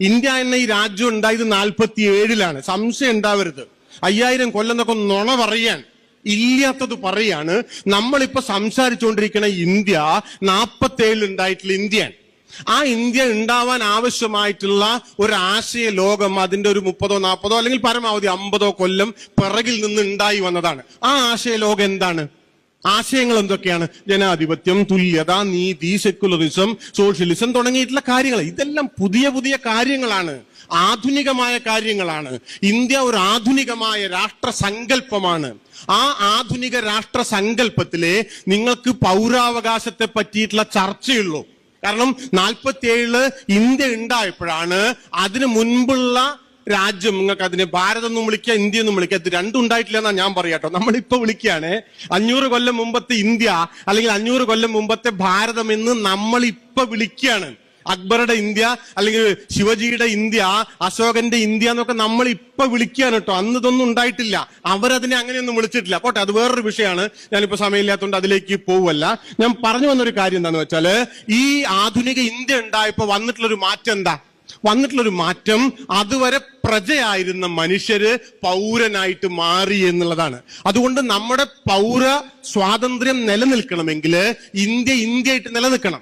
India എന്ന ഈ രാജ്യം ഉണ്ടായത് 47-ലാണ്. സംശയം ഉണ്ടാവരുത്. 5000 കൊല്ലം എന്നൊക്കെ നുണ പറയാൻ ഇല്ലാത്തത് പറയാണ്. നമ്മളിപ്പോ സംസാരിച്ചുകൊണ്ടിരിക്കുന്ന ഇന്ത്യ 47 ഉണ്ടായിട്ടുള്ള ഇന്ത്യയാണ്. ആ ഇന്ത്യ ഉണ്ടാവാൻ ആവശ്യമായിട്ടുള്ള ഒരു ആശയ ലോകം അതിന്റെ ഒരു 30-ഓ 40-ഓ അല്ലെങ്കിൽ പരമാവധി 50-ഓ കൊല്ലം പിറകിൽ നിന്ന് ഉണ്ടായി വന്നതാണ്. ആ ആശയ ലോകം എന്താണ്? ആശയങ്ങൾ എന്തൊക്കെയാണ്? ജനാധിപത്യം, തുല്യത, നീതി, സെക്യുലറിസം, സോഷ്യലിസം തുടങ്ങിയിട്ടുള്ള കാര്യങ്ങൾ. ഇതെല്ലാം പുതിയ പുതിയ കാര്യങ്ങളാണ്, ആധുനികമായ കാര്യങ്ങളാണ്. ഇന്ത്യ ഒരു ആധുനികമായ രാഷ്ട്രസങ്കല്പമാണ്. ആ ആധുനിക രാഷ്ട്രസങ്കല്പത്തിലെ നിങ്ങൾക്ക് പൗരാവകാശത്തെ പറ്റിയിട്ടുള്ള ചർച്ചയുള്ളൂ. കാരണം 47 ഇന്ത്യ ഉണ്ടായപ്പോഴാണ്. അതിനു മുൻപുള്ള രാജ്യം, നിങ്ങൾക്ക് അതിനെ ഭാരതം എന്നും വിളിക്കുക, ഇന്ത്യ എന്നും വിളിക്കുക, ഇത് രണ്ടും ഉണ്ടായിട്ടില്ല എന്നാ ഞാൻ പറയാട്ടോ. നമ്മളിപ്പോ വിളിക്കുകയാണ് 500 കൊല്ലം മുമ്പത്തെ ഇന്ത്യ അല്ലെങ്കിൽ 500 കൊല്ലം മുമ്പത്തെ ഭാരതം എന്ന് നമ്മളിപ്പോ വിളിക്കുകയാണ്. അക്ബറുടെ ഇന്ത്യ അല്ലെങ്കിൽ ശിവജിയുടെ ഇന്ത്യ, അശോകന്റെ ഇന്ത്യ എന്നൊക്കെ നമ്മൾ ഇപ്പൊ വിളിക്കുകയാണ് കേട്ടോ. അന്ന് ഇതൊന്നും ഉണ്ടായിട്ടില്ല. അവരതിനെ അങ്ങനെയൊന്നും വിളിച്ചിട്ടില്ല. പോട്ടെ, അത് വേറൊരു വിഷയമാണ്. ഞാനിപ്പോ സമയമില്ലാത്തതുകൊണ്ട് അതിലേക്ക് പോവല്ല. ഞാൻ പറഞ്ഞു വന്നൊരു കാര്യം എന്താന്ന് വെച്ചാല്, ഈ ആധുനിക ഇന്ത്യ ഉണ്ടായപ്പോ വന്നിട്ടുള്ളൊരു മാറ്റം എന്താ? വന്നിട്ടുള്ളൊരു മാറ്റം അതുവരെ പ്രജയായിരുന്ന മനുഷ്യര് പൗരനായിട്ട് മാറി എന്നുള്ളതാണ്. അതുകൊണ്ട് നമ്മുടെ പൗര സ്വാതന്ത്ര്യം നിലനിൽക്കണമെങ്കിൽ ഇന്ത്യ ഇന്ത്യയായിട്ട് നിലനിൽക്കണം.